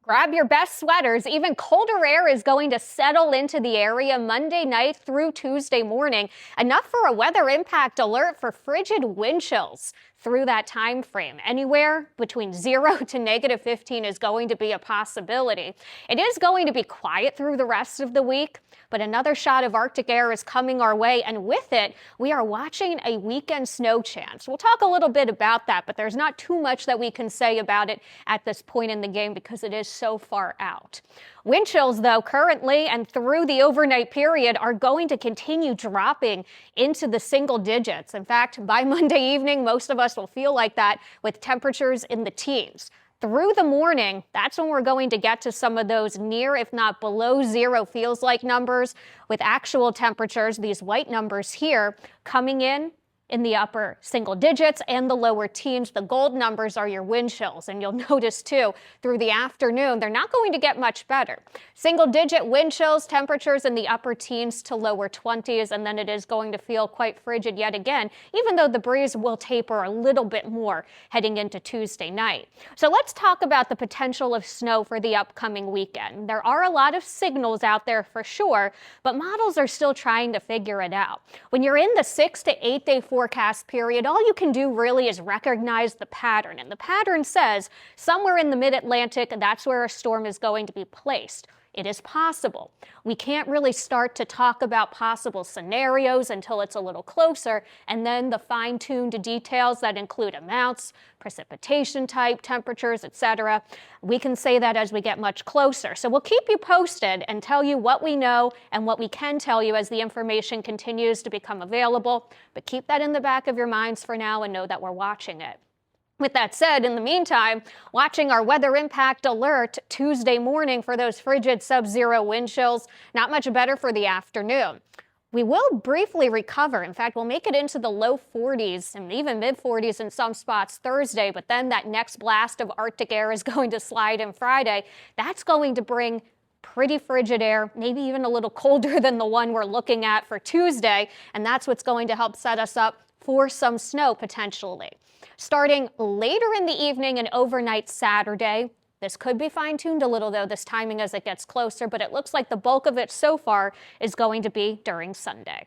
Grab your best sweaters. Even colder air is going to settle into the area Monday night through Tuesday morning. Enough for a weather impact alert for frigid wind chills through that time frame. Anywhere between 0 to -15 is going to be a possibility. It is going to be quiet through the rest of the week, but another shot of Arctic air is coming our way, and with it, we are watching a weekend snow chance. We'll talk a little bit about that, but there's not too much that we can say about it at this point in the game because it is so far out. Wind chills, though, currently and through the overnight period are going to continue dropping into the single digits. In fact, by Monday evening, most of us will feel like that with temperatures in the teens. Through the morning, that's when we're going to get to some of those near, if not below zero, feels like numbers with actual temperatures, these white numbers here, coming in the upper single digits and the lower teens. The gold numbers are your wind chills, and you'll notice too through the afternoon they're not going to get much better. Single digit wind chills, temperatures in the upper teens to lower 20s, and then it is going to feel quite frigid yet again, even though the breeze will taper a little bit more heading into Tuesday night. So let's talk about the potential of snow for the upcoming weekend. There are a lot of signals out there for sure, but models are still trying to figure it out. When you're in the 6 to 8 day forecast period, all you can do really is recognize the pattern. And the pattern says somewhere in the mid-Atlantic, that's where a storm is going to be placed. It is possible. We can't really start to talk about possible scenarios until it's a little closer, and then the fine-tuned details that include amounts, precipitation type, temperatures, etc. We can say that as we get much closer. So we'll keep you posted and tell you what we know and what we can tell you as the information continues to become available. But keep that in the back of your minds for now and know that we're watching it. With that said, in the meantime, watching our weather impact alert Tuesday morning for those frigid sub-zero wind chills, not much better for the afternoon. We will briefly recover. In fact, we'll make it into the low 40s and even mid 40s in some spots Thursday, but then that next blast of Arctic air is going to slide in Friday. That's going to bring pretty frigid air, maybe even a little colder than the one we're looking at for Tuesday, and that's what's going to help set us up for some snow potentially. Starting later in the evening and overnight Saturday, this could be fine-tuned a little, though, this timing as it gets closer, but it looks like the bulk of it so far is going to be during Sunday.